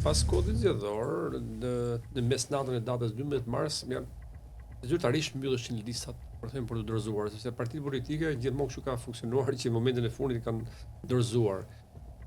Pas kodit zgjedhor, në mesnatën e datës 12 mars, zyrtarisht mbylleshin listat për të dorëzuar, sepse partitë politike gjithmonë kështu ka funksionuar që në momentin e fundit kanë dorëzuar.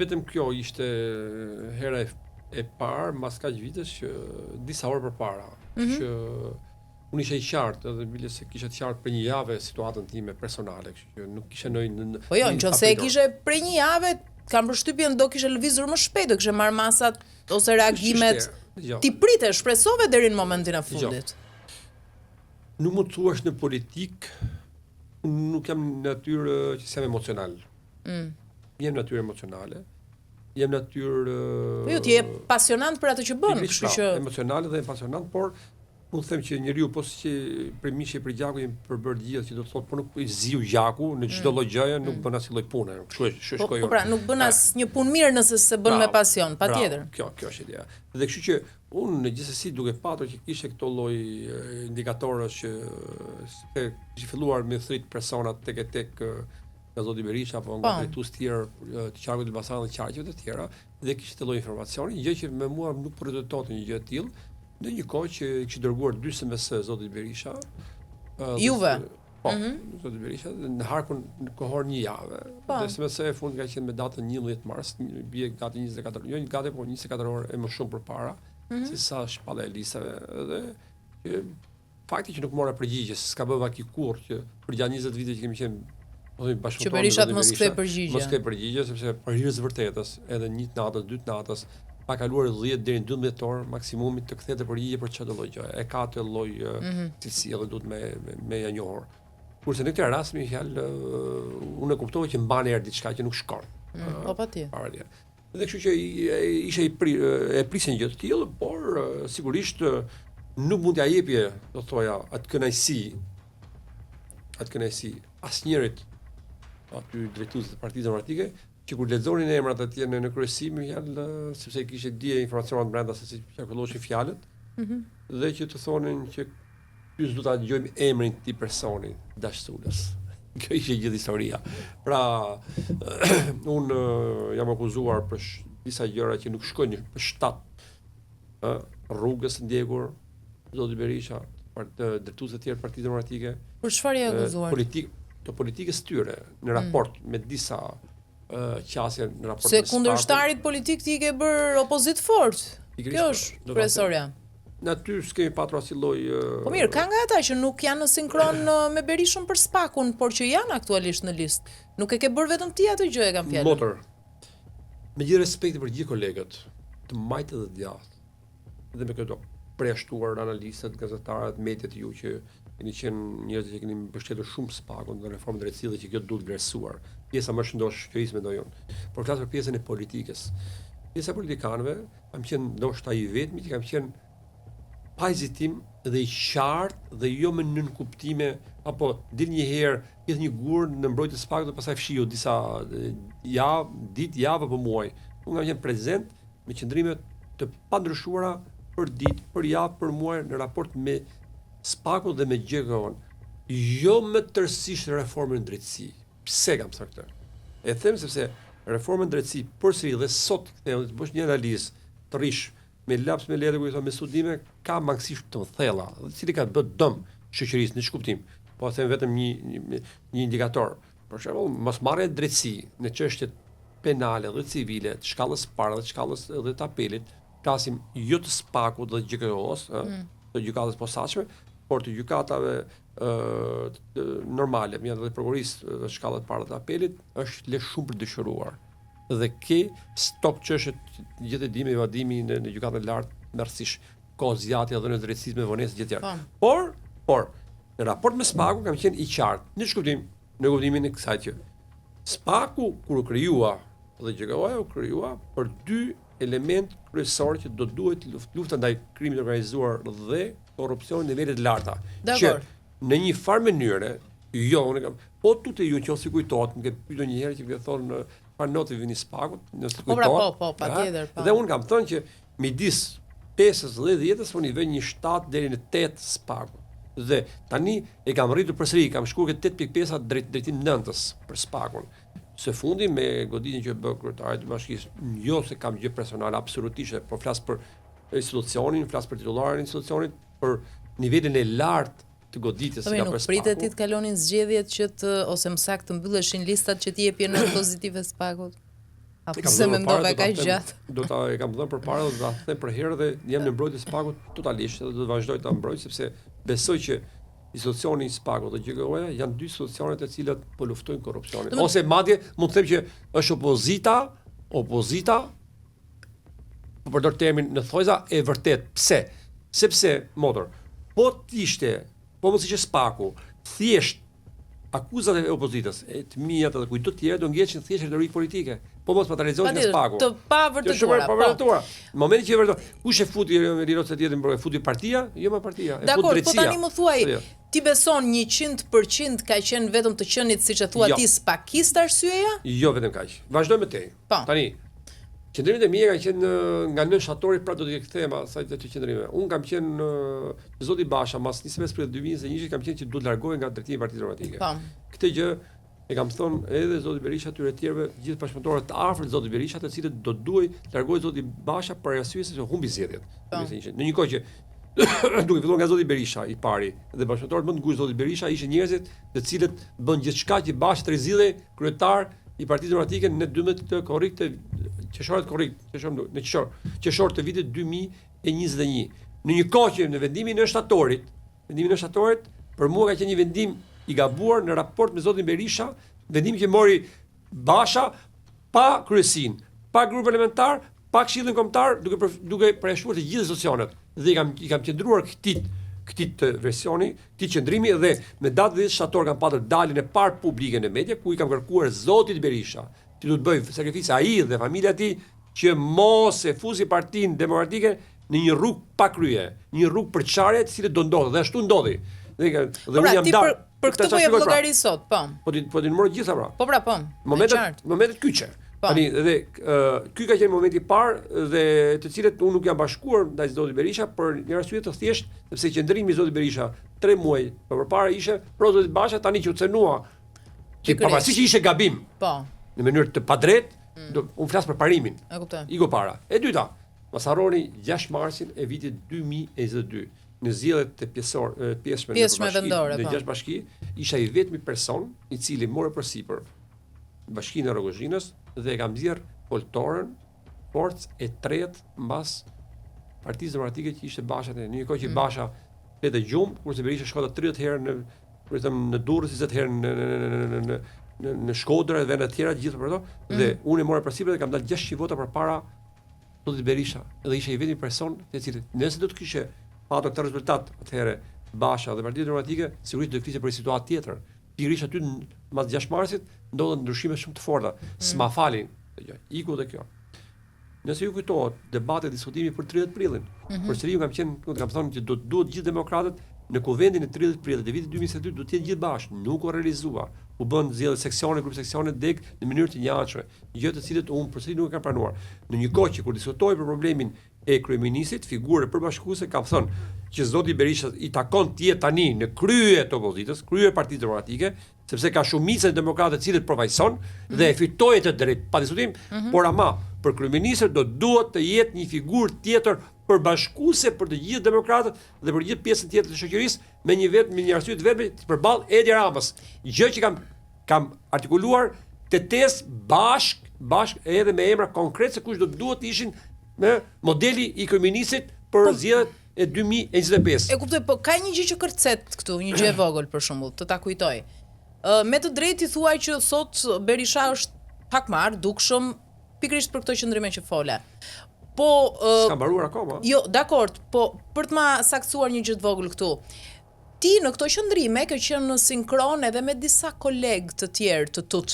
Vetëm kjo ishte hera e parë mbas kaq vitesh që disa orë përpara, që unë isha i qartë edhe bile se kisha të qartë për një javë situatën time personale, kështu që nuk kisha ndonjë. Po jo, nëse e kishe për një javë, kam përshtypjen do kishe lëvizur më shpejt, do kishe marrë masat ose reagimet. Ti prite, shpresove deri në momentin e fundit. Nuk mund të thuash në politik, nuk jam natyrë që jam emocional. Jem natyrë emocionale. Jem natyrë Po jo, ti je pasionant për atë që bën, kështu që emocionale dhe pasionant, por unë them që njeriu po si premishi për gjakun jemi përbërë gjithë që do të thotë po nuk i ziu gjaku në çdo lloj gjëje, nuk bën asnjë lloj pune. Kështu shkoj. Po pra, nuk bën asnjë punë mirë nëse se bën me pasion, patjetër. Kjo është ideja. Dhe kështu që unë gjithsesi duke patur që kishte këto lloj indikatorësh që kishte filluar me thrit personat tek nga zoti Berisha apo nga drejtues të tjerë të qarkut të Elbasanit dhe qarqeve të tjera dhe kishte lloj informacioni, gjë që me mua nuk përjetonte një gjë të tillë. Në një kohë që kishte dërguar 2 SMS zoti Berisha. Juve. Po, zoti Berisha në harkun në kohor një javë. Dhe SMS e fundit ka qenë me datën 11 mars, bie gati 24 orë, jo gati po 24 orë e më shumë përpara, se sa shpalla e listave dhe fakti që nuk mora përgjigje, s'ka bë vaki kurrë që për gjatë 20 vite që kemi qenë që Berisha mos kthej përgjigje. Mos kthej përgjigje sepse për hir të vërtetës, edhe një natës, 2 natës, pa kaluar 10 deri në 12 orë maksimumi të kthehet përgjigje për çdo lloj gjë. E ka atë lloj cilësi edhe duhet me ja njohur. Kurse në këtë rast më fjalë unë e kuptova që mbani erë diçka që nuk shkon. Po patjetër. Dhe kështu që isha e prisja një gjë të tillë, por sigurisht nuk mund t'ia jepje, do thoja, atë kënaqësi asnjërit aty drejtuesit të Partisë Demokratike, që kur lexonin emrat atje në kryesi, më fjalë sepse kishte dije informacionat brenda se si qarkulloshin fjalët, dhe që të thonin që pyet do ta dëgjojmë emrin të këtij personi, dashurës. Kjo ishte gjithë historia. Pra, unë jam akuzuar për disa gjëra që nuk shkojnë për shtat. Rrugës së ndjekur, zoti Berisha, drejtuesit të tjerë Partisë Demokratike. Për çfarë je akuzuar? Politikës tyre në raport me disa qasje në raport se kundërshtarit politik ti ke bërë opozit fort. Kjo është kryesorja. Në aty s'kemi patur asnjë lloj Po mirë, ka nga ata që nuk janë në sinkron me Berishën për Spakun, por që janë aktualisht në listë. Nuk e ke bërë vetëm ti atë gjë, e kam fjalën. Motor. Me gjithë respekti për gjithë kolegët, të majtë dhe djathtë, dhe me këto preashtuar analistët, gazetarët, mediat ju që keni qenë njerëz që keni mbështetur shumë Spakun dhe reformën e drejtësisë dhe që kjo duhet vlerësuar. Pjesa më shëndosh shoqërisë mendoj unë. Por flas për pjesën e politikës. Pjesa e politikanëve kam qenë ndoshta i vetmi që kam qenë pa hezitim dhe i qartë dhe jo me nën kuptime apo dil një herë pjesë një gur në mbrojtje të Spakut dhe pastaj fshiu disa javë apo muaj. Unë kam qenë prezent me qëndrime të pandryshuara për ditë, për javë, për muaj në raport me Spakun dhe me GKO-n. Jo me tërësisht reformën e drejtësi. Pse kam thënë këtë? E them sepse reformën e drejtësi përsëri dhe sot kthehem të bësh një analizë të rish me laps me letë ku i thonë me studime ka mangësi të thella, i cili ka bërë dëm shoqërisë në ç'kuptim. Po them vetëm një indikator. Për shembull, mosmarrja e drejtësi në çështjet penale dhe civile, të shkallës së parë dhe të shkallës edhe të apelit, flasim jo të Spakut dhe GKO-s, të gjykatës posaçme, por të gjykatave normale, mjaft dhe prokurorisë dhe shkallës së parë dhe të apelit, është le shumë për dëshiruar. Dhe ke stop çështjet gjithë e dimi evadimi në gjykatën e lartë merrësisht kohë zgjatje dhe në drejtësisë me vonesë gjithë tjerë. Por në raport me Spakun kam qenë i qartë, në kuptimin e kësaj që Spaku kur u krijua dhe GKO-ja u krijua për 2 element kryesor që do duhet lufta ndaj krimit të organizuar dhe korrupsionit në nivele të larta. Që në një farë mënyre, jo, unë kam, po tutë ju nëse kujtohet, më ke pyetur një herë që më thonë pa notë vini Spakut, nëse kujtohet. Po, patjetër. Dhe unë kam thënë që midis 5-s dhe 10-s unë i vë një 7 deri në 8 Spakut. Dhe tani e kam rritur përsëri, kam shkuar këtë 8.5 drejtim 9-s për Spakun. së fundi me goditjen që bë kryetari i bashkisë, jo se kam gjë personale absolutisht, por flas për institucionin, flas për titullarin e institucionit, për nivelin e lartë të goditjes nga nuk pritet ti të kalonin zgjedhjet që ose më saktë të mbylleshin listat që t'i jepjen pozitive SPAK-ut. Apo se mendova kaq gjatë. Do ta e kam thënë përpara, do ta them për herë dhe jam në mbrojtje SPAK-ut totalisht dhe do të vazhdoj ta mbroj sepse besoj që institucioni i SPAK-ut dhe GKO-ja janë dy institucione të cilat po luftojnë korrupsionin. Ose madje mund të them që është opozita po përdor termin në thojza e vërtet. Pse? Sepse motor, po mos ishte SPAK-u, thjesht akuzat e opozitës, të mia dhe kujt të tjerë do ngjeshin thjesht retorikë politike. Po mos patalizohet nga SPAK-u. Të pavërtetuara. Në momentin që vërtet, kush e futi Rirocë tjetër mbrojë, futi partia, jo më partia, e fut drejtësia. Po tani më thuaj, ti beson 100% ka qenë vetëm të qenit siç e thua ti spakist arsyeja? Jo vetëm kaq. Vazhdoj me tej. Tani qendrimet e mia kanë qenë nga 9 shtatori, pra do të kthehema sa të qendrime. Un kam qenë zoti Basha, mas 25 prill 2021 kam qenë që duhet largohej nga drejtimi i Partisë Demokratike. Këtë gjë e kam thonë edhe zoti Berisha atyre të tjerëve, gjithë bashkëpunëtorët të afërt zoti Berisha, të cilët do duhej të largohej zoti Basha për arsye se humbi zgjedhjet. Në një kohë që duke filluar nga zoti Berisha i pari dhe bashkëpunëtorët më të ngushtë zoti Berisha ishin njerëzit të cilët bën gjithçka që Basha të rizillej kryetar i Partisë Demokratike në 12 korrik të qershor të vitit 2021. Në një kohë që në vendimin e shtatorit, për mua ka qenë një vendim i gabuar në raport me zotin Berisha, vendimi që mori Basha pa kryesin, pa grup parlamentar, pa këshillin kombëtar, duke përjashtuar të gjithë institucionet. Dhe i kam qendruar këtij versioni, këtij qendrimi dhe me datë 10 shtator kam pasur daljen e parë publike në media ku i kam kërkuar zotit Berisha që do të bëj sakrificë ai dhe familja e tij që mos e fusi Partinë Demokratike në një rrugë pa krye, një rrugë për çarje të cilët do ndodhë dhe ashtu ndodhi. Dhe unë jam dar për këtë po jep llogari sot, po. Po ti numëroj gjitha pra. Po pra, po. Momentet kyçe. Tani dhe ky ka qenë momenti i parë dhe të cilët unë nuk jam bashkuar ndaj zotit Berisha për një arsye të thjeshtë, sepse qendrimi i zotit Berisha 3 muaj përpara ishte pro zotit Basha, tani që u cenua që pavarësisht që ishte gabim. Po. Në mënyrë të padrejtë, unë flas për parimin. E kuptoj. Igo para. E dyta, mos harroni 6 marsin e vitit 2022 në zgjedhjet e pjesëme vendore në 6 bashki, isha i vetmi person i cili morë përsipër Bashkinë e Rrogozhinës dhe e kam nxjerr foltorën forcë e tretë mbas Partisë Demokratike që ishte Basha në një kohë që Basha vetë gjum, kurse Berisha shkota 30 herë në Durrës, 20 herë në Shkodër dhe në të tjera gjithë për ato dhe unë e mora përsipër dhe kam dalë 600 vota përpara zotit Berisha dhe isha i vetmi person i cili nëse do të kishte patur këtë rezultat atëherë Basha dhe Partia Demokratike sigurisht do të kishte për një situatë tjetër. Pikërisht aty mbas 6 marsit ndodhen ndryshime shumë të forta. S'ma falin. Iku dhe kjo. Nëse ju kujtohet debate diskutimi për 30 prillin. Përsëri ju kam thënë që do të duhet gjithë demokratët në kuvendin e 30 prillit të vitit 2022 do të jenë gjithë bashkë, nuk u realizua. U bën zgjedhje seksione, grup seksione deg në mënyrë të njëjtshme, gjë të cilët unë përsëri nuk e kam pranuar. Në një kohë që kur diskutoi për problemin e kryeministit, figurë përbashkuese kam thënë që zoti Berisha i takon të jetë tani në krye të opozitës, krye Partisë Demokratike, sepse ka shumicën e demokratëve të cilët provajson dhe e fitojnë të drejtë pa diskutim, por ama për kryeministin do duhet të jetë një figurë tjetër përbashkuese për të gjithë demokratët dhe për gjithë pjesën tjetër të shoqërisë me një arsye të vetme përballë Edi Ramës. Gjë që kam artikuluar tetes bashk edhe me emra konkret se kush do duhet të ishin me modeli i kryeministit për zgjedhjet e 2025. E kuptoj, po ka një gjë që kërcet këtu, një gjë e vogël për shembull, të ta kujtoj. Me të drejtë thuaj që sot Berisha është pak më ardhukshëm pikërisht për këto qëndrime që fola. Po s'ka mbaruar akoma. Jo, dakor, po për të ma saktuar një gjë të vogël këtu. Ti në këto qëndrime ke qenë në sinkron edhe me disa kolegë të tjerë të tut,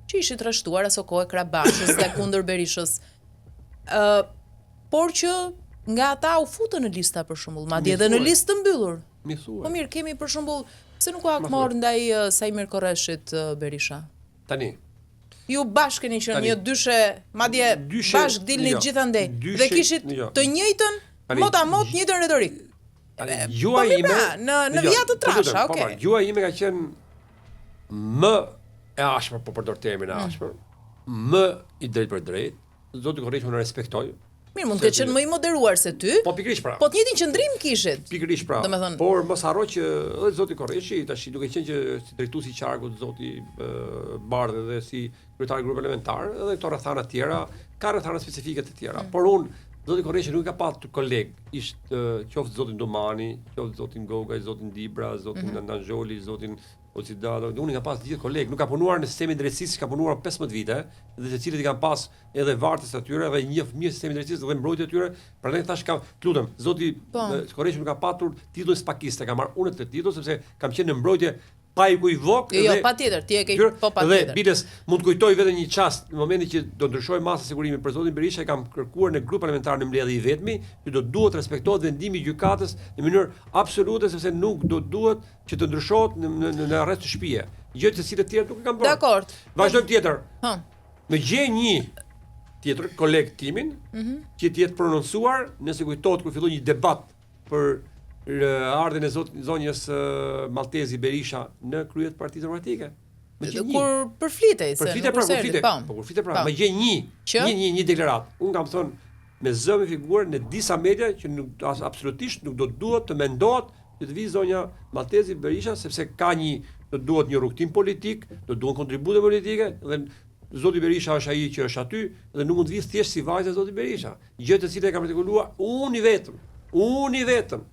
që ishin trashtuar aso kohë Krabashës dhe kundër Berishës. Por që nga ata u futën në lista për shembull, madje edhe në listë të mbyllur. Po mirë, kemi për shembull, pse nuk u hakmor ndaj Sajmir Korreshit Berisha? Tani ju bashkë keni qenë një dyshe, madje bashkë dilni gjithandej dhe kishit të njëjtën motamot njëjtën retorik. Juaj ime në vija të trasha, okay. Juaj ime ka qenë më e ashpër, po përdor termin e ashpër, më i drejt për drejt, zoti Korreqi unë respektoj. Mirë, mund të qenë më i moderuar se ty. Po pikërisht pra. Po të njëjtin qëndrim kishit. Pikërisht pra. Domethënë, Por mos harro që edhe zoti Korreqi tash duke qenë që si drejtuesi i qarkut zoti Bardhi dhe si kryetari i grupit parlamentar, edhe këto rrethana të tjera ka rrethana specifike të tjera. Por unë zoti Korreqi nuk ka pasur koleg, ishte qoftë zotin Domani, qoftë zotin Gogaj, zotin Dibra, zotin Nandanxholi, zotin Ocidado, unë ka pas gjithë kolegë, nuk ka punuar në sistemin e drejtësisë, ka punuar 15 vite, dhe të cilët i kanë pas edhe vartës atyre dhe një fëmijë sistemin e drejtësisë dhe mbrojtje atyre. Prandaj thash kam, lutem, zoti Korreqi nuk ka patur titull spakiste, ka marrë unë të titull sepse kam qenë në mbrojtje pa i kujvok. Jo, patjetër, ti e ke po patjetër. Dhe biles mund të kujtoj vetëm një çast në momentin që do ndryshoj masa sigurimi për zotin Berisha, e kam kërkuar në grup parlamentar në mbledhje i vetmi që do duhet respektohet vendimi i gjykatës në mënyrë absolute sepse nuk do duhet që të ndryshohet në arrest të shtëpie. Gjë të cilat të tjerë nuk e kam bërë. Dakor. Vazhdojmë tjetër. Hë. Më gjej një tjetër koleg timin që të jetë prononcuar nëse kujtohet kur filloi një debat për ardhen e zonjës Maltezi Berisha në krye të Partisë Demokratike. Kur përflitej se përflitej pra, përflitej. Po përflitej pra, më gjej një deklarat. Unë kam thënë me zë me figurë në disa media që nuk absolutisht nuk do duhet të mendohet që të vi zonja Maltezi Berisha sepse ka do duhet një rrugtim politik, do duhet kontribute politike dhe zoti Berisha është ai që është aty dhe nuk mund të vi thjesht si vajza e zoti Berisha. Gjë të cilat e kam artikuluar unë i vetëm.